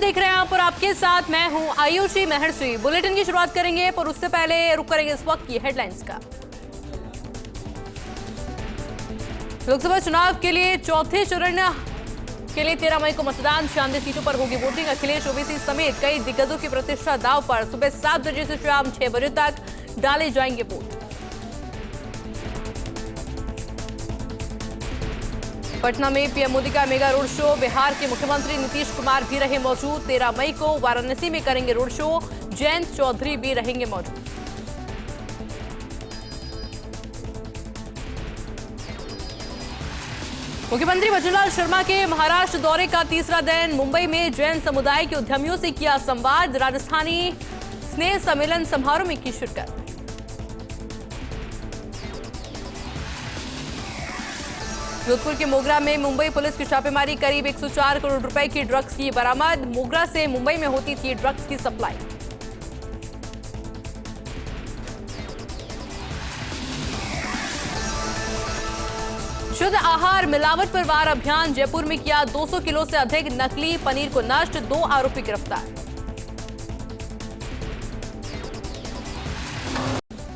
देख रहे हैं आप और आपके साथ मैं हूं आयुषी महर्षि। बुलेटिन की शुरुआत करेंगे पर उससे पहले रुक करेंगे इस वक्त की हेडलाइंस का। लोकसभा चुनाव के लिए चौथे चरण के लिए 13 मई को मतदान, 96 सीटों पर होगी वोटिंग। अखिलेश, ओवैसी समेत कई दिग्गजों की प्रतिष्ठा दांव पर। सुबह 7 बजे से शाम 6 बजे तक डाले जाएंगे वोट। पटना में पीएम मोदी का मेगा रोड शो। बिहार के मुख्यमंत्री नीतीश कुमार भी रहे मौजूद। 13 मई को वाराणसी में करेंगे रोड शो। जयंत चौधरी भी रहेंगे मौजूद। मुख्यमंत्री भजनलाल शर्मा के महाराष्ट्र दौरे का तीसरा दिन। मुंबई में जैन समुदाय के उद्यमियों से किया संवाद। राजस्थानी स्नेह सम्मेलन समारोह में की शिरकत। जोधपुर के मोगरा में मुंबई पुलिस की छापेमारी। करीब 104 करोड़ रुपए की ड्रग्स की बरामद। मोगरा से मुंबई में होती थी ड्रग्स की सप्लाई। शुद्ध आहार मिलावट पर वार अभियान। जयपुर में किया 200 किलो से अधिक नकली पनीर को नष्ट। 2 आरोपी गिरफ्तार।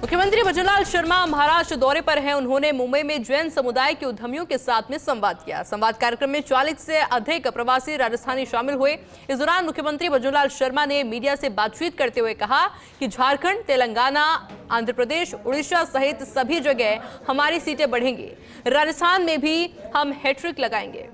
मुख्यमंत्री भजनलाल शर्मा महाराष्ट्र दौरे पर हैं। उन्होंने मुंबई में जैन समुदाय के उद्यमियों के साथ में संवाद किया। संवाद कार्यक्रम में 40 से अधिक प्रवासी राजस्थानी शामिल हुए। इस दौरान मुख्यमंत्री भजनलाल शर्मा ने मीडिया से बातचीत करते हुए कहा कि झारखंड, तेलंगाना, आंध्र प्रदेश, उड़ीसा सहित सभी जगह हमारी सीटें बढ़ेंगी। राजस्थान में भी हम हैट्रिक लगाएंगे।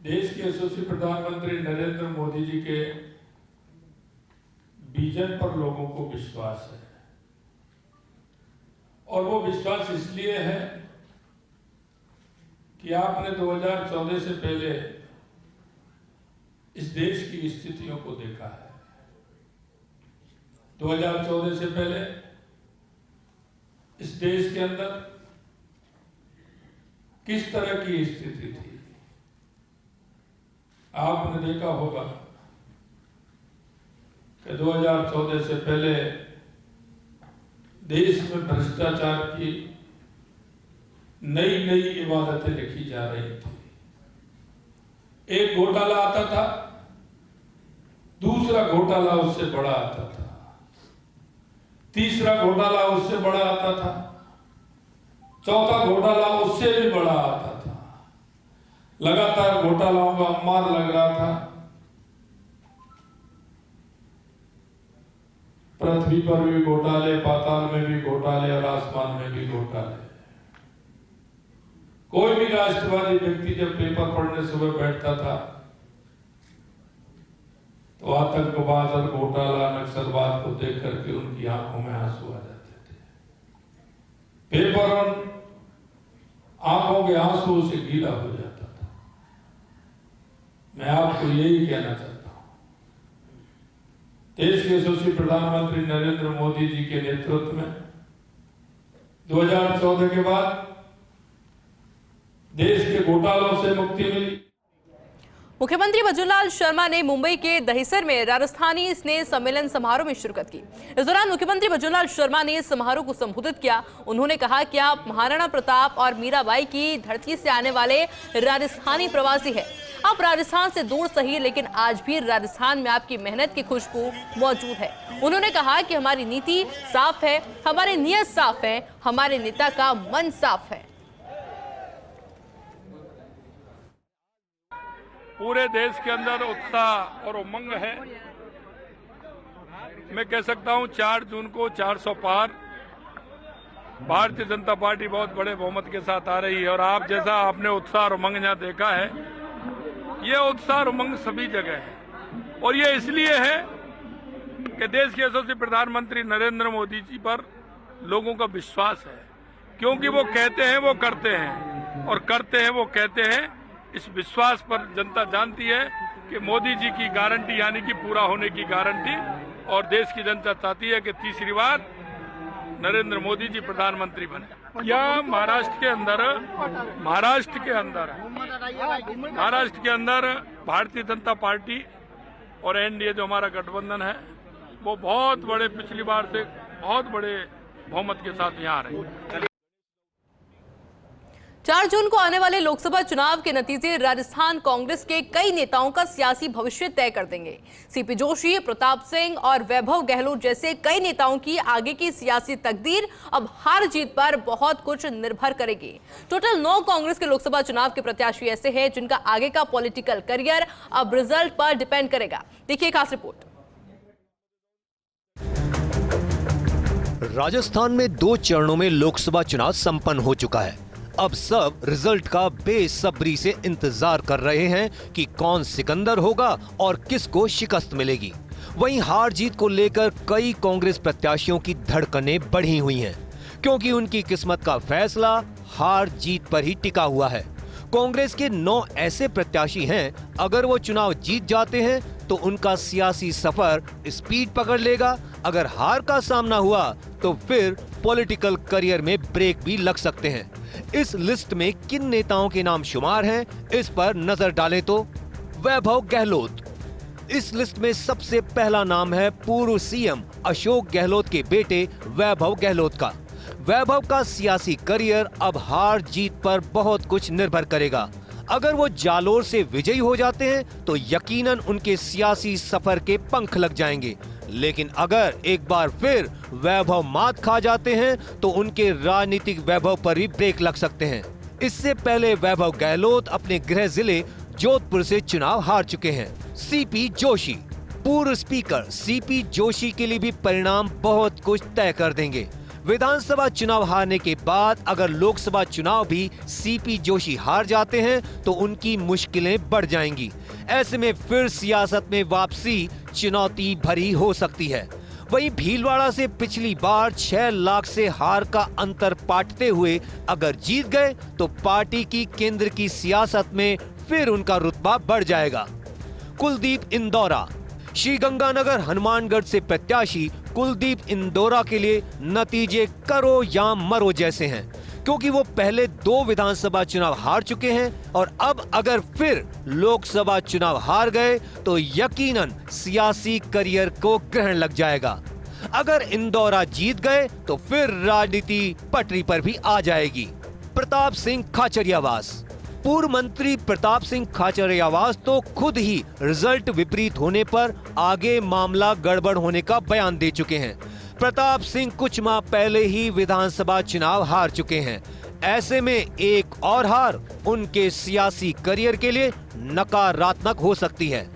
देश के यशस्वी प्रधानमंत्री नरेंद्र मोदी जी के विजन पर लोगों को विश्वास है, और वो विश्वास इसलिए है कि आपने 2014 से पहले इस देश की स्थितियों को देखा है। 2014 से पहले इस देश के अंदर किस तरह की स्थिति थी आपने देखा होगा कि 2014 से पहले देश में भ्रष्टाचार की नई नई इबादतें लिखी जा रही थी। एक घोटाला आता था, दूसरा घोटाला उससे बड़ा आता था, तीसरा घोटाला उससे बड़ा आता था, चौथा घोटाला उससे भी बड़ा आता था। लगातार घोटालाओं का अंबार लग रहा था। पृथ्वी पर भी घोटाले, पाताल में भी घोटाले और आसमान में भी घोटाले। कोई भी राष्ट्रवादी व्यक्ति जब पेपर पढ़ने सुबह बैठता था तो आतंकवाद और घोटाला, नक्सलवाद को देख करके उनकी आंखों में आंसू आ जाते थे। पेपर और आंखों के आंसू से गीला हो जाता। मैं आपको यही कहना चाहता हूं, देश के यशस्वी प्रधानमंत्री नरेंद्र मोदी जी के नेतृत्व में 2014 के बाद देश के घोटालों से मुक्ति मिली। मुख्यमंत्री भजनलाल शर्मा ने मुंबई के दहिसर में राजस्थानी स्नेह सम्मेलन समारोह में शिरकत की। इस दौरान मुख्यमंत्री भजनलाल शर्मा ने समारोह को संबोधित किया। उन्होंने कहा कि आप महाराणा प्रताप और मीराबाई की धरती से आने वाले राजस्थानी प्रवासी हैं। आप राजस्थान से दूर सही, लेकिन आज भी राजस्थान में आपकी मेहनत की खुशबू मौजूद है। उन्होंने कहा कि हमारी नीति साफ है, हमारी नीयत साफ है, हमारे नेता का मन साफ है। पूरे देश के अंदर उत्साह और उमंग है। मैं कह सकता हूं 4 जून को 400 पार भारतीय जनता पार्टी बहुत बड़े बहुमत के साथ आ रही है। और आप जैसा आपने उत्साह और उमंग यहां देखा है, ये उत्साह और उमंग सभी जगह है। और ये इसलिए है कि देश के यशस्वी प्रधानमंत्री नरेंद्र मोदी जी पर लोगों का विश्वास है, क्योंकि वो कहते हैं वो करते हैं, और करते हैं वो कहते हैं। इस विश्वास पर जनता जानती है कि मोदी जी की गारंटी यानी कि पूरा होने की गारंटी, और देश की जनता चाहती है कि तीसरी बार नरेंद्र मोदी जी प्रधानमंत्री बने। या महाराष्ट्र के अंदर भारतीय जनता पार्टी और एनडीए जो हमारा गठबंधन है, वो बहुत बड़े, पिछली बार से बहुत बड़े बहुमत के साथ यहाँ आ रही है। 4 जून को आने वाले लोकसभा चुनाव के नतीजे राजस्थान कांग्रेस के कई नेताओं का सियासी भविष्य तय कर देंगे। सीपी जोशी, प्रताप सिंह और वैभव गहलोत जैसे कई नेताओं की आगे की सियासी तकदीर अब हार जीत पर बहुत कुछ निर्भर करेगी। टोटल 9 कांग्रेस के लोकसभा चुनाव के प्रत्याशी ऐसे हैं जिनका आगे का पॉलिटिकल करियर अब रिजल्ट पर डिपेंड करेगा। देखिए खास रिपोर्ट। राजस्थान में 2 चरणों में लोकसभा चुनाव संपन्न हो चुका है। अब सब रिजल्ट का बेसब्री से इंतजार कर रहे हैं कि कौन सिकंदर होगा और किसको शिकस्त मिलेगी। वहीं हार जीत को लेकर कई कांग्रेस प्रत्याशियों की धड़कनें बढ़ी हुई हैं, क्योंकि उनकी किस्मत का फैसला हार जीत पर ही टिका हुआ है। कांग्रेस के 9 ऐसे प्रत्याशी हैं, अगर वो चुनाव जीत जाते हैं तो उनका सियासी सफर स्पीड पकड़ लेगा। अगर हार का सामना हुआ तो फिर पॉलिटिकल करियर में ब्रेक भी लग सकते हैं। इस लिस्ट में किन नेताओं के नाम शुमार हैं, इस पर नजर डालें तो वैभव गहलोत। इस लिस्ट में सबसे पहला नाम है पूर्व सीएम अशोक गहलोत के बेटे वैभव गहलोत का। वैभव का सियासी करियर अब हार जीत पर बहुत कुछ निर्भर करेगा। अगर वो जालोर से विजयी हो जाते हैं तो यकीनन उनके सियासी सफर के पंख लग जाएंगे, लेकिन अगर एक बार फिर वैभव मात खा जाते हैं तो उनके राजनीतिक वैभव पर भी ब्रेक लग सकते हैं। इससे पहले वैभव गहलोत अपने गृह जिले जोधपुर से चुनाव हार चुके हैं। सीपी जोशी, पूर्व स्पीकर सीपी जोशी के लिए भी परिणाम बहुत कुछ तय कर देंगे। विधानसभा चुनाव हारने के बाद अगर लोकसभा चुनाव भी सीपी जोशी हार जाते हैं तो उनकी मुश्किलें बढ़ जाएंगी। ऐसे में फिर सियासत में वापसी चुनौती भरी हो सकती है। वहीं भीलवाड़ा से पिछली बार 6 लाख से हार का अंतर पाटते हुए अगर जीत गए तो पार्टी की केंद्र की सियासत में फिर उनका रुतबा बढ़ जाएगा। कुलदीप इंदौरा, श्रीगंगानगर हनुमानगढ़ से प्रत्याशी कुलदीप इंदौरा के लिए नतीजे करो या मरो जैसे हैं, क्योंकि वो पहले 2 विधानसभा चुनाव हार चुके हैं और अब अगर फिर लोकसभा चुनाव हार गए तो यकीनन सियासी करियर को ग्रहण लग जाएगा। अगर इंदौरा जीत गए तो फिर राजनीति पटरी पर भी आ जाएगी। प्रताप सिंह खाचरियावास, पूर्व मंत्री प्रताप सिंह खाचरियावास तो खुद ही रिजल्ट विपरीत होने पर आगे मामला गड़बड़ होने का बयान दे चुके हैं। प्रताप सिंह कुछ माह पहले ही विधानसभा चुनाव हार चुके हैं। ऐसे में एक और हार उनके सियासी करियर के लिए नकारात्मक हो सकती है।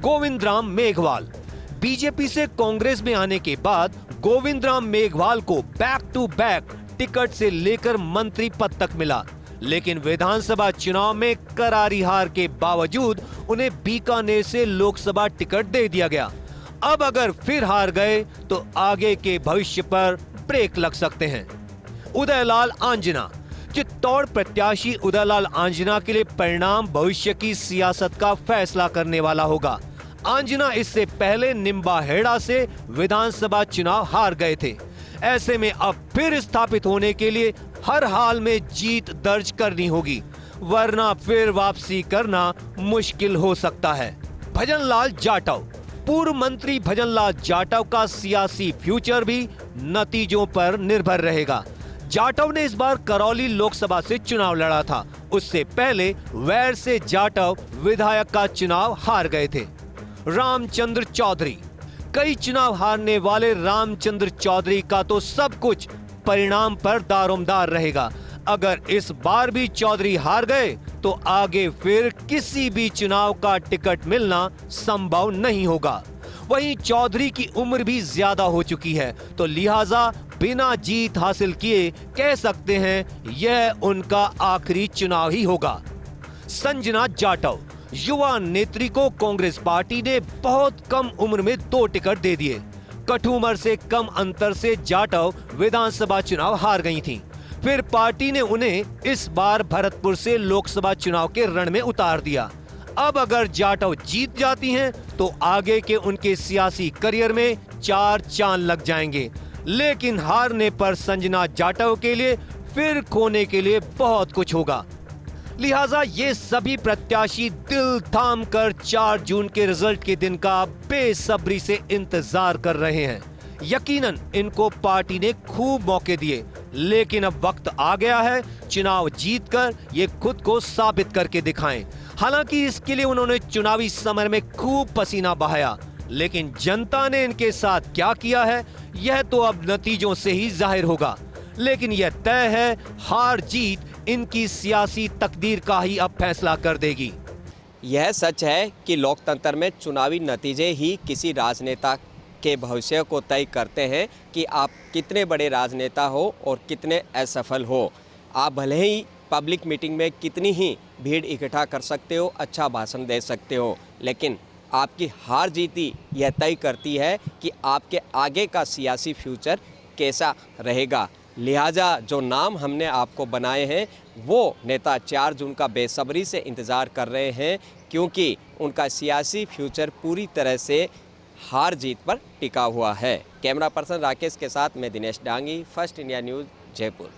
गोविंद राम मेघवाल, बीजेपी से कांग्रेस में आने के बाद गोविंद राम मेघवाल को बैक टू बैक टिकट से लेकर मंत्री पद तक मिला, लेकिन विधानसभा चुनाव में करारी हार के बावजूद उन्हें बीकानेर से लोकसभा टिकट दे दिया गया। अब अगर फिर हार गए तो आगे के भविष्य पर ब्रेक लग सकते हैं। उदयलाल आंजना, चित्तौड़ प्रत्याशी उदयलाल आंजना के लिए परिणाम भविष्य की सियासत का फैसला करने वाला होगा। आंजना इससे पहले निम्बाहेड़ा से विधानसभा चुनाव हार गए थे। ऐसे में अब फिर स्थापित होने के लिए हर हाल में जीत दर्ज करनी होगी, वरना फिर वापसी करना मुश्किल हो सकता है। भजनलाल जाटव, पूर्व मंत्री भजनलाल जाटव का सियासी फ्यूचर भी नतीजों पर निर्भर रहेगा। जाटव ने इस बार करौली लोकसभा से चुनाव लड़ा था। उससे पहले वैर से जाटव विधायक का चुनाव हार गए थे। रामचंद्र चौधरी, कई चुनाव हारने वाले रामचंद्र चौधरी का तो सब कुछ परिणाम पर दारोमदार रहेगा। अगर इस बार भी चौधरी हार गए तो आगे फिर किसी भी चुनाव का टिकट मिलना संभव नहीं होगा। वहीं चौधरी की उम्र भी ज्यादा हो चुकी है, तो लिहाजा बिना जीत हासिल किए कह सकते हैं यह उनका आखिरी चुनाव ही होगा। संजना जाटव, युवा नेत्री को कांग्रेस पार्टी ने बहुत कम उम्र में 2 टिकट दे दिए। कठुमर से कम अंतर से जाटव विधानसभा चुनाव हार गई थीं। फिर पार्टी ने उन्हें इस बार भरतपुर से लोकसभा चुनाव के रण में उतार दिया। अब अगर जाटव जीत जाती हैं तो आगे के उनके सियासी करियर में 4 चांद लग जाएंगे, लेकिन हारने पर संजना जाटव के लिए फिर खोने के लिए बहुत कुछ होगा। लिहाजा ये सभी प्रत्याशी दिल थाम कर 4 जून के रिजल्ट के दिन का बेसब्री से इंतजार कर रहे हैं। यकीनन इनको पार्टी ने खूब मौके दिए, लेकिन अब वक्त आ गया है चुनाव जीतकर ये खुद को साबित करके दिखाएं। हालांकि इसके लिए उन्होंने चुनावी समर में खूब पसीना बहाया, लेकिन जनता ने इनके साथ क्या किया है यह तो अब नतीजों से ही जाहिर होगा। लेकिन यह तय है हार जीत इनकी सियासी तकदीर का ही अब फैसला कर देगी। यह सच है कि लोकतंत्र में चुनावी नतीजे ही किसी राजनेता के भविष्य को तय करते हैं कि आप कितने बड़े राजनेता हो और कितने असफल हो। आप भले ही पब्लिक मीटिंग में कितनी ही भीड़ इकट्ठा कर सकते हो, अच्छा भाषण दे सकते हो, लेकिन आपकी हार जीती यह तय करती है कि आपके आगे का सियासी फ्यूचर कैसा रहेगा। लिहाजा जो नाम हमने आपको बनाए हैं वो नेता 4 जून का बेसब्री से इंतज़ार कर रहे हैं, क्योंकि उनका सियासी फ्यूचर पूरी तरह से हार जीत पर टिका हुआ है। कैमरा पर्सन राकेश के साथ मैं Dinesh Dangi, first India news, Jaipur.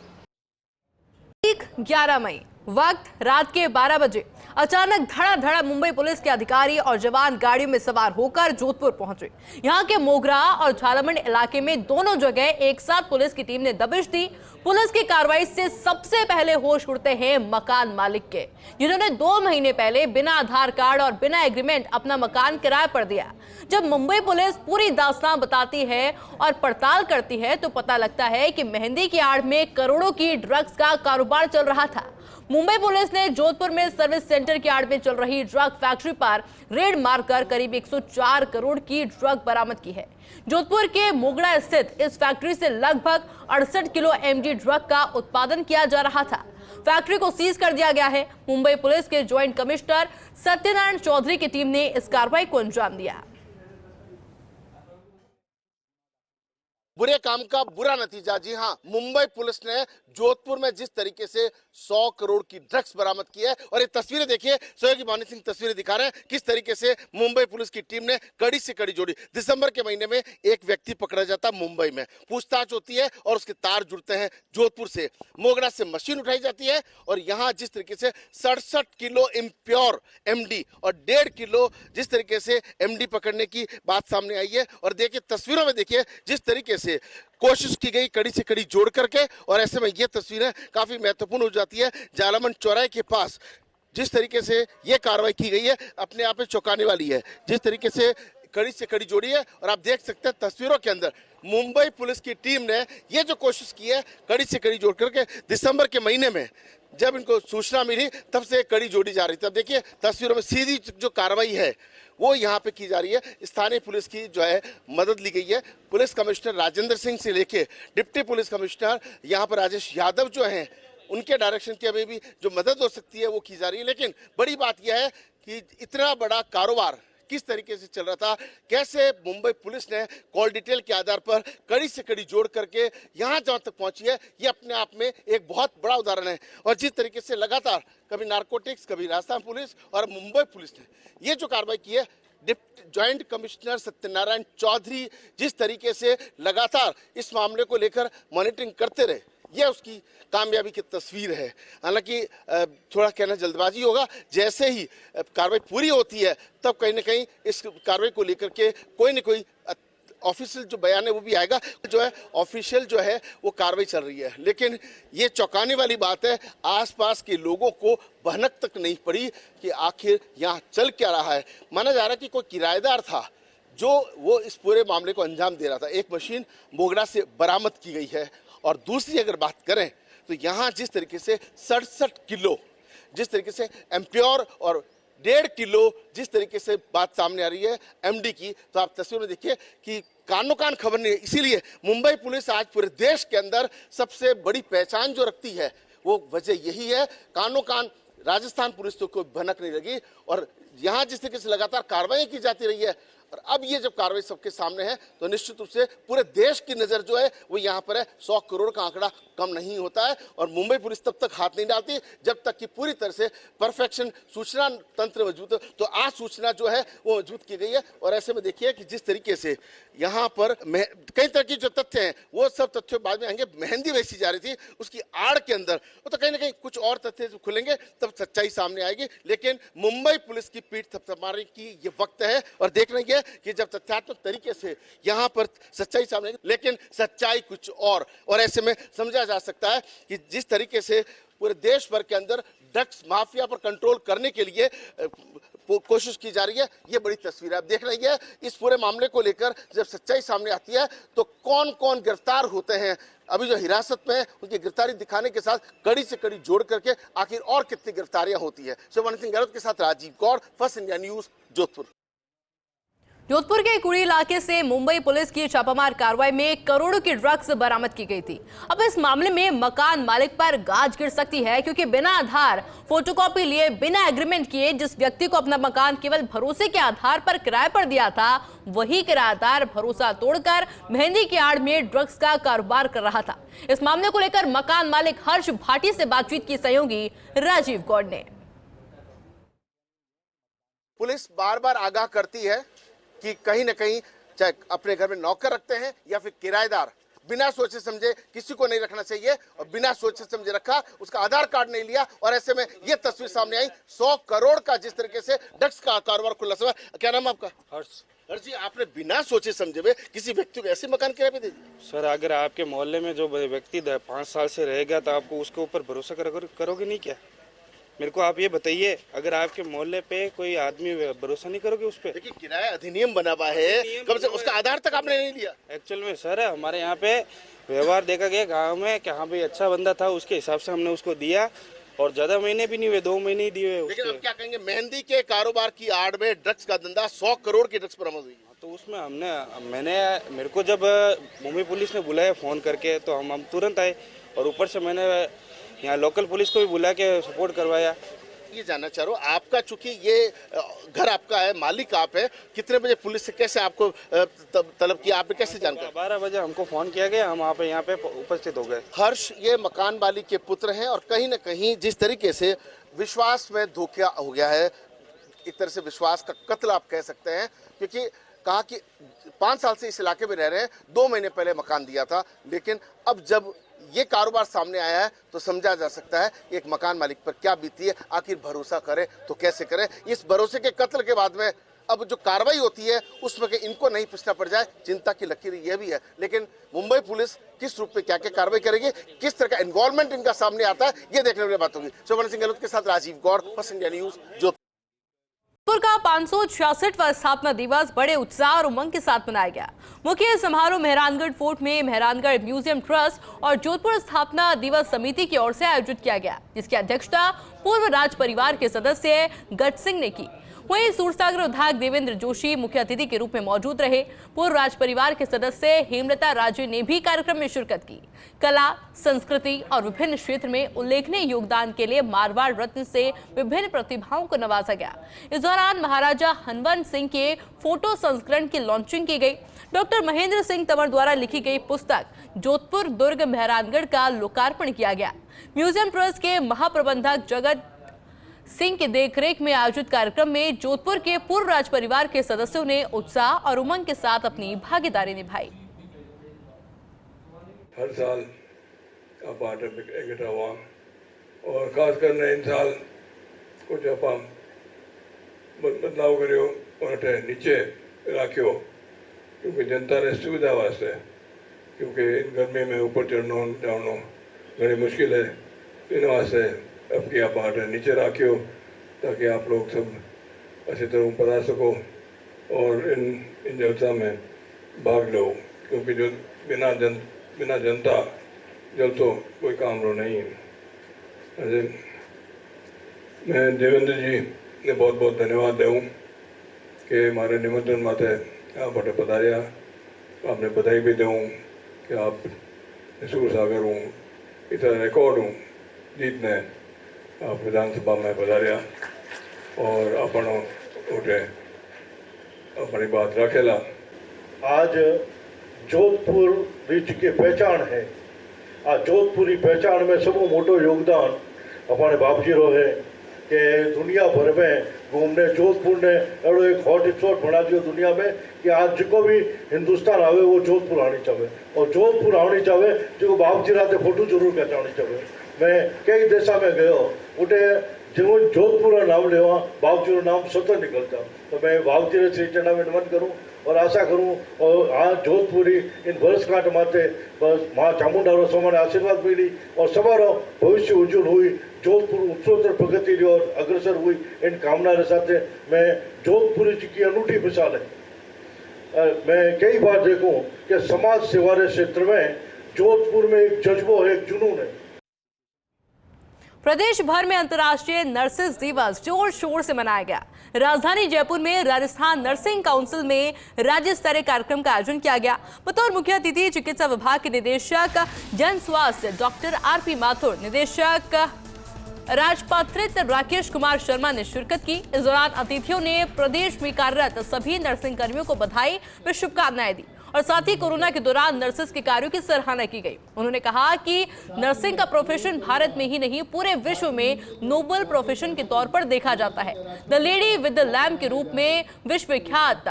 11 मई वक्त रात के 12 बजे अचानक धड़ाधड़ मुंबई पुलिस के अधिकारी और जवान गाड़ियों में सवार होकर जोधपुर पहुंचे। यहां के मोगरा और झालामंड इलाके में दोनों जगह एक साथ पुलिस की टीम ने दबिश दी। पुलिस की कार्रवाई से सबसे पहले होश उड़ते हैं मकान मालिक के, जिन्होंने 2 महीने पहले बिना आधार कार्ड और बिना एग्रीमेंट अपना मकान किराए पर दिया। जब मुंबई पुलिस पूरी दास्तान बताती है और पड़ताल करती है तो पता लगता है कि मेहंदी की आड़ में करोड़ों की ड्रग्स का कारोबार चल रहा था। मुंबई पुलिस ने जोधपुर में सर्विस सेंटर की आड़ में चल रही ड्रग फैक्ट्री पर रेड मारकर करीब 104 करोड़ की ड्रग बरामद की है। जोधपुर के मोगड़ा स्थित इस फैक्ट्री से लगभग 68 किलो एमडी ड्रग का उत्पादन किया जा रहा था। फैक्ट्री को सीज कर दिया गया है। मुंबई पुलिस के ज्वाइंट कमिश्नर सत्यनारायण चौधरी की टीम ने इस कार्रवाई को अंजाम दिया। बुरे काम का बुरा नतीजा। जी हाँ, मुंबई पुलिस ने जोधपुर में जिस तरीके से 100 करोड़ की ड्रग्स बरामद की है, और ये तस्वीरें देखिए, सहयोगी भानु सिंह तस्वीरें दिखा रहे हैं किस तरीके से मुंबई पुलिस की टीम ने कड़ी से कड़ी जोड़ी। दिसंबर के महीने में एक व्यक्ति पकड़ा जाता मुंबई में, पूछताछ होती है और उसके तार जुड़ते हैं जोधपुर से। मोगरा से मशीन उठाई जाती है और यहाँ जिस तरीके से 67 किलो इम्प्योर एमडी और 1.5 किलो जिस तरीके से एमडी पकड़ने की बात सामने आई है। और देखिए तस्वीरों में देखिए जिस तरीके से कोशिश की गई कड़ी से कड़ी जोड़ करके, और ऐसे में ये तस्वीरें काफी महत्वपूर्ण हो जाती है। झालामंड चौराहे के पास जिस तरीके से ये कार्रवाई की गई है अपने आप में चौंकाने वाली है। जिस तरीके से कड़ी से कड़ी जोड़ी है, और आप देख सकते हैं तस्वीरों के अंदर मुंबई पुलिस की टीम ने ये जो कोशिश की है कड़ी से कड़ी जोड़ करके, दिसंबर के महीने में जब इनको सूचना मिली तब से कड़ी जोड़ी जा रही थी। अब देखिए तस्वीरों में सीधी जो कार्रवाई है वो यहाँ पे की जा रही है। स्थानीय पुलिस की जो है मदद ली गई है। पुलिस कमिश्नर राजेंद्र सिंह से लेके डिप्टी पुलिस कमिश्नर यहाँ पर राजेश यादव जो हैं, उनके डायरेक्शन की अभी भी जो मदद हो सकती है वो की जा रही है। लेकिन बड़ी बात यह है कि इतना बड़ा कारोबार किस तरीके से चल रहा था, कैसे मुंबई पुलिस ने कॉल डिटेल के आधार पर कड़ी से कड़ी जोड़ करके यहाँ जहां तक पहुंची है, ये अपने आप में एक बहुत बड़ा उदाहरण है। और जिस तरीके से लगातार कभी नारकोटिक्स, कभी राजस्थान पुलिस और मुंबई पुलिस ने ये जो कार्रवाई की है, ज्वाइंट कमिश्नर सत्यनारायण चौधरी जिस तरीके से लगातार इस मामले को लेकर मॉनिटरिंग करते रहे, यह उसकी कामयाबी की तस्वीर है। हालांकि थोड़ा कहना जल्दबाजी होगा, जैसे ही कार्रवाई पूरी होती है तब कहीं ना कहीं इस कार्रवाई को लेकर के कोई न कोई ऑफिशियल जो बयान है वो भी आएगा। जो है ऑफिशियल जो है वो कार्रवाई चल रही है, लेकिन ये चौंकाने वाली बात है, आसपास के लोगों को भनक तक नहीं पड़ी कि आखिर यहाँ चल क्या रहा है। माना जा रहा है कि कोई किराएदार था जो वो इस पूरे मामले को अंजाम दे रहा था। एक मशीन मोगरा से बरामद की गई है, और दूसरी अगर बात करें तो यहाँ जिस तरीके से 67 किलो जिस तरीके से एम्प्योर और 1.5 किलो जिस तरीके से बात सामने आ रही है एमडी की, तो आप तस्वीर में देखिए कि कानो कान खबर नहीं है। इसीलिए मुंबई पुलिस आज पूरे देश के अंदर सबसे बड़ी पहचान जो रखती है वो वजह यही है। कानो कान राजस्थान पुलिस तो कोई भनक नहीं लगी, और यहाँ जिस तरीके से लगातार कार्रवाई की जाती रही है, और अब ये जब कार्रवाई सबके सामने है तो निश्चित रूप से पूरे देश की नजर जो है वो यहाँ पर है। 100 करोड़ का आंकड़ा कम नहीं होता है, और मुंबई पुलिस तब तक हाथ नहीं डालती जब तक कि पूरी तरह से परफेक्शन सूचना तंत्र मजबूत हो। तो आज सूचना जो है वो मजबूत की गई है, और ऐसे में देखिए कि जिस तरीके से यहाँ पर कई तरह की जो तथ्य हैं वो सब तथ्य बाद में आएंगे। मेहंदी बेची जा रही थी, उसकी आड़ के अंदर वो तो कहीं ना कहीं कुछ और तथ्य खुलेंगे तब सच्चाई सामने आएगी। लेकिन मुंबई पुलिस की पीठ थपथपाने की ये वक्त है, और देख रही है हैं कि जब तथ्यात्मक तरीके से यहाँ पर सच्चाई सामने आएगी, लेकिन सच्चाई कुछ और ऐसे में समझा जा सकता है कि जिस तरीके से पूरे देश भर के अंदर ड्रग्स माफिया पर कंट्रोल करने के लिए कोशिश की जा रही है, ये बड़ी तस्वीर है। अब देख रही है इस पूरे मामले को लेकर जब सच्चाई सामने आती है तो कौन कौन गिरफ्तार होते हैं, अभी जो हिरासत में है उनकी गिरफ्तारी दिखाने के साथ कड़ी से कड़ी जोड़ करके आखिर और कितनी गिरफ्तारियां होती है। शिवमान सिंह गहलोत के साथ Rajiv Gaur, first India news, Jodhpur. Jodhpur के कुड़ी इलाके से मुंबई पुलिस की छापामार कार्रवाई में करोड़ों की ड्रग्स बरामद की गई थी। अब इस मामले में मकान मालिक पर गाज गिर सकती है, क्योंकि बिना आधार फोटोकॉपी लिए, बिना एग्रीमेंट किए जिस व्यक्ति को अपना मकान केवल भरोसे के आधार पर किराए पर दिया था, वही किराएदार भरोसा तोड़कर मेहंदी की आड़ में ड्रग्स का कारोबार कर रहा था। इस मामले को लेकर मकान मालिक हर्ष भाटी से बातचीत की सहयोगी राजीव गौड़ ने। पुलिस बार बार आगाह करती है कि कहीं न कहीं चाहे अपने घर में नौकर रखते हैं या फिर किराएदार, बिना सोचे समझे किसी को नहीं रखना चाहिए, और बिना सोचे समझे रखा, उसका आधार कार्ड नहीं लिया, और ऐसे में ये तस्वीर सामने आई 100 करोड़ का जिस तरीके से ड्रग्स का कारोबार खुला हुआ। क्या नाम आपका? हर्ष जी, आपने बिना सोचे समझे हुए किसी व्यक्ति को ऐसे मकान किराए पे दे दिया? सर, अगर आपके मोहल्ले में जो व्यक्ति 5 साल से रहेगा तो आपको उसके ऊपर भरोसा करोगे नहीं क्या? मेरे को आप ये बताइए, अगर आपके मोहल्ले पे कोई आदमी भरोसा नहीं करोगे उस पे? देखिए, किराया अधिनियम बना हुआ है, कम से उसका आधार तक आपने नहीं लिया। एक्चुअल में सर, हमारे यहाँ पे व्यवहार देखा गया गांव में कि हाँ भाई अच्छा बंदा था, उसके हिसाब से हमने उसको दिया, और ज्यादा महीने भी नहीं हुए, 2 महीने ही दिए हुए। लेकिन अब क्या कहेंगे, मेहंदी के कारोबार की आड़ में ड्रग्स का धंधा, 100 करोड़ की ड्रग्स बरामद हुई। तो उसमें मेरे को जब मुंबई पुलिस ने बुलाया फोन करके तो हम तुरंत आए, और ऊपर से मैंने यहाँ लोकल पुलिस को भी बुला के सपोर्ट करवाया। ये जानना चाह रहा हूँ, आपका चूंकि ये घर आपका है, मालिक आप है, कितने बजे पुलिस से कैसे आपको तलब किया, आपने कैसे जानकारी? 12 बजे हमको फोन किया गया, हम यहाँ पे उपस्थित हो गए। हर्ष ये मकान मालिक के पुत्र हैं, और कहीं न कहीं जिस तरीके से विश्वास में धोखा हो गया है, एक तरह से विश्वास का कत्ल आप कह सकते हैं, क्योंकि कहा कि 5 साल से इस इलाके में रह रहे हैं, 2 महीने पहले मकान दिया था, लेकिन अब जब ये कारोबार सामने आया है तो समझा जा सकता है एक मकान मालिक पर क्या बीती है। आखिर भरोसा करे तो कैसे करे? इस भरोसे के कत्ल के बाद में अब जो कार्रवाई होती है उसमें कि इनको नहीं पूछना पड़ जाए, चिंता की लकीर यह भी है। लेकिन मुंबई पुलिस किस रूप में क्या क्या कार्रवाई करेगी, किस तरह का इन्वॉल्वमेंट इनका सामने आता है, ये देखने वाली बात होगी। शिवमान सिंह गहलोत के साथ Rajiv Gaur, first India news, Jodhpur. Jodhpur का 566वां स्थापना दिवस बड़े उत्साह और उमंग के साथ मनाया गया। मुख्य समारोह मेहरानगढ़ फोर्ट में मेहरानगढ़ म्यूजियम ट्रस्ट और जोधपुर स्थापना दिवस समिति की ओर से आयोजित किया गया, जिसकी अध्यक्षता पूर्व राज परिवार के सदस्य गज सिंह ने की। वहीं सूरसागर विधायक देवेंद्र जोशी मुख्य अतिथि के रूप में मौजूद रहे। पूर्व राज परिवार के सदस्य हेमलता राजे ने भी कार्यक्रम में शिरकत की। कला, संस्कृति और विभिन्न क्षेत्र में उल्लेखनीय योगदान के लिए मारवाड़ रत्न से विभिन्न प्रतिभाओं को नवाजा गया। इस दौरान महाराजा हनवंत सिंह के फोटो संस्करण की लॉन्चिंग की गई। डॉक्टर महेंद्र सिंह तंवर द्वारा लिखी गई पुस्तक जोधपुर दुर्ग मेहरानगढ़ का लोकार्पण किया गया। म्यूजियम ट्रस्ट के महाप्रबंधक जगत सिंह की देखरेख में आयोजित कार्यक्रम में जोधपुर के पूर्व राज परिवार के सदस्यों ने उत्साह और उमंग के साथ अपनी भागीदारी निभाई। हर साल आप इकट्ठा हुआ, और खासकर नए साल कुछ आप बदलाव करियो और नीचे रखियो, क्योंकि जनता ने सुविधा वास्ते, क्योंकि गर्मी में ऊपर चढ़ना जाना बड़ी मुश्किल है, इन वास्ते अब की आप नीचे रखियो, ताकि आप लोग सब अच्छी तरह पढ़ा सको और इन जलसा में भाग लो, क्योंकि जो बिना जनता जलसो कोई काम रो नहीं है। मैं देवेंद्र जी ने बहुत बहुत धन्यवाद दूँ कि हमारे निमंत्रण माथे आप बटे पधारिया। आपने बधाई भी दूँ कि आप सूरसागर हूँ, इतना रिकॉर्ड हूँ जीतने आप विधानसभा में पधारिया और अपनी बात रखेला। आज जोधपुर रीच की पहचान है। आ जोधपुरी पहचान में सब मोटो योगदान अपने बापजी रो है कि दुनिया भर में घूमने जोधपुर ने एड़ो एक हॉट स्पॉट बना दियो दुनिया में कि आज जो भी हिंदुस्तान आवे वो जोधपुर आनी चाहिए, और जोधपुर आनी चाहिए जो बापजी राते फोटो जरूर पहचानी चाहिए। मैं कई देशा में गयो, उठे जिन्होंने जोधपुर का नाम लेवा बाबूजी का नाम स्वतः निकलता। तो मैं बाबूजी ने श्री चरणा में नमन करूँ और आशा करूँ और आज जोधपुरी इन वर्षगांठ माते बस माँ चामुंडा समाने आशीर्वाद मिली और सवारो भविष्य उज्जवल हुई, जोधपुर उत्तरोत्तर प्रगति और अग्रसर हुई, इन कामना के साथ मैं जोधपुरी जी की अनूठी मिसाल है। मैं कई बार देखूं कि समाज सेवा के क्षेत्र में जोधपुर में एक जज्बो है, एक जुनून है। प्रदेश भर में अंतर्राष्ट्रीय नर्सेज दिवस जोर शोर से मनाया गया। राजधानी जयपुर में राजस्थान नर्सिंग काउंसिल में राज्य स्तरीय कार्यक्रम का आयोजन किया गया। बतौर मुख्य अतिथि चिकित्सा विभाग के निदेशक जन स्वास्थ्य डॉक्टर आरपी माथुर, निदेशक राजपत्रित राकेश कुमार शर्मा ने शिरकत की। इस दौरान अतिथियों ने प्रदेश में कार्यरत सभी नर्सिंग कर्मियों को बधाई व शुभकामनाएं दी और साथ ही कोरोना के दौरान नर्सेस के कार्यों की सराहना की गई। उन्होंने कहा कि नर्सिंग का प्रोफेशन भारत में ही नहीं पूरे विश्व में नोबल प्रोफेशन के तौर पर देखा जाता है। The lady with the lamp के रूप में विश्व विख्यात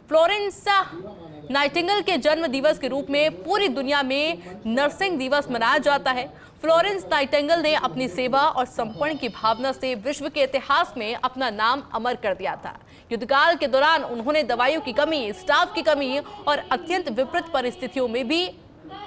फ्लोरेंस नाइटिंगेल के जन्म दिवस के रूप में पूरी दुनिया में नर्सिंग दिवस मनाया जाता है। फ्लोरेंस नाइटिंगेल ने अपनी सेवा और समर्पण की भावना से विश्व के इतिहास में अपना नाम अमर कर दिया था। युद्धकाल के दौरान उन्होंने दवाइयों की कमी, स्टाफ की कमी और अत्यंत विपरीत परिस्थितियों में भी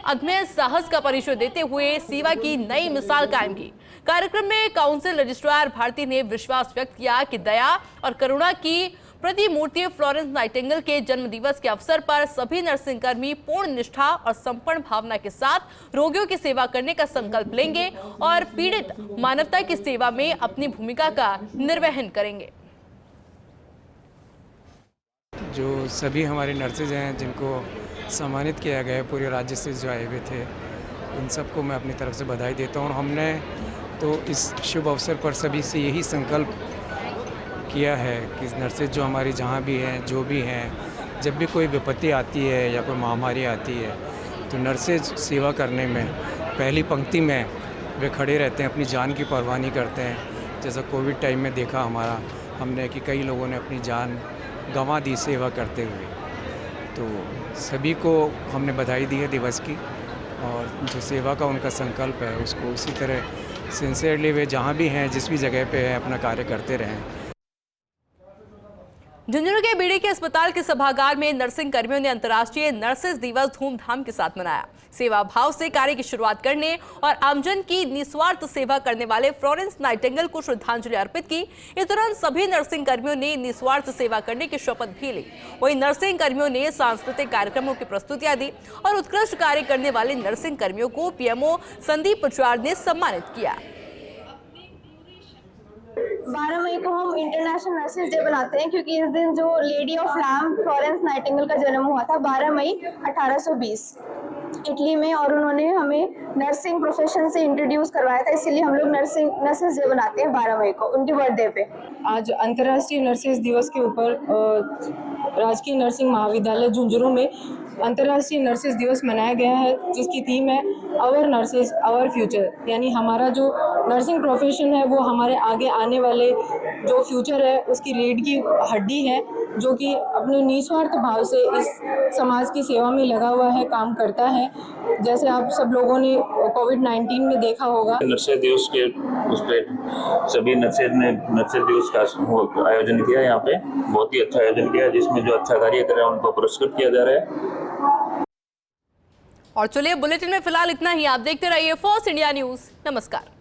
अदम्य साहस का परिचय देते हुए सेवा की नई मिसाल कायम की। कार्यक्रम में काउंसिल रजिस्ट्रार भारती ने विश्वास व्यक्त किया कि दया और करुणा की प्रतिमूर्ति फ्लोरेंस नाइटिंगेल के जन्म दिवस के अवसर पर सभी नर्सिंग कर्मी पूर्ण निष्ठा और समर्पण भावना के साथ रोगियों की सेवा करने का संकल्प लेंगे और पीड़ित मानवता की सेवा में अपनी भूमिका का निर्वहन करेंगे। जो सभी हमारे नर्सेज हैं जिनको सम्मानित किया गया है पूरे राज्य से जो आए हुए थे, उन सबको मैं अपनी तरफ से बधाई देता हूँ। और हमने तो इस शुभ अवसर पर सभी से यही संकल्प किया है कि नर्सेज जो हमारी जहाँ भी हैं, जो भी हैं, जब भी कोई विपत्ति आती है या कोई महामारी आती है तो नर्सेज सेवा करने में पहली पंक्ति में वे खड़े रहते हैं, अपनी जान की परवाह नहीं करते हैं। जैसा कोविड टाइम में देखा हमने कि कई लोगों ने अपनी जान गंवा दी सेवा करते हुए। तो सभी को हमने बधाई दी है दिवस की, और जो सेवा का उनका संकल्प है उसको उसी तरह सिंसियरली वे जहाँ भी हैं, जिस भी जगह पे हैं, अपना कार्य करते रहें। झुंझुनू के बीड़ी के अस्पताल के सभागार में नर्सिंग कर्मियों ने अंतर्राष्ट्रीय नर्सेज दिवस धूमधाम के साथ मनाया। सेवा भाव से कार्य की शुरुआत करने और आमजन की निस्वार्थ सेवा करने वाले फ्लोरेंस नाइटिंगेल को श्रद्धांजलि अर्पित की। इस दौरान सभी नर्सिंग कर्मियों ने निस्वार्थ सेवा करने की शपथ भी ली। वहीं नर्सिंग कर्मियों ने सांस्कृतिक कार्यक्रमों की प्रस्तुतियां दी और उत्कृष्ट कार्य करने वाले नर्सिंग कर्मियों को पीएमओ संदीप पुचार ने सम्मानित किया। 12 मई को हम इंटरनेशनल नर्सेज डे बनाते हैं क्योंकि इस दिन जो lady of lamp Florence Nightingale का जन्म हुआ था 12 मई 1820 इटली में, और उन्होंने हमें नर्सिंग प्रोफेशन से इंट्रोड्यूस करवाया था, इसीलिए हम लोग नर्सेज डे बनाते हैं 12 मई को, उनके बर्थडे पे। आज अंतर्राष्ट्रीय नर्सेज दिवस के ऊपर राजकीय नर्सिंग महाविद्यालय झुंझुनू में अंतर्राष्ट्रीय नर्सेज दिवस मनाया गया है, जिसकी थीम है आवर नर्सेज आवर फ्यूचर, यानी हमारा जो नर्सिंग प्रोफेशन है वो हमारे आगे आने वाले जो फ्यूचर है उसकी रीढ़ की हड्डी है, जो कि अपने निस्वार्थ भाव से इस समाज की सेवा में लगा हुआ है, काम करता है। जैसे आप सब लोगों ने कोविड-19 में देखा होगा, नर्सेज दिवस के उस पर सभी नर्सेज ने नर्सेज दिवस का आयोजन किया। यहाँ पे बहुत ही अच्छा आयोजन किया, जिसमें जो अच्छा कार्य कर रहे हैं उनको पुरस्कृत किया जा रहा है। और चलिए बुलेटिन में फिलहाल इतना ही। आप देखते रहिए फर्स्ट इंडिया न्यूज। नमस्कार।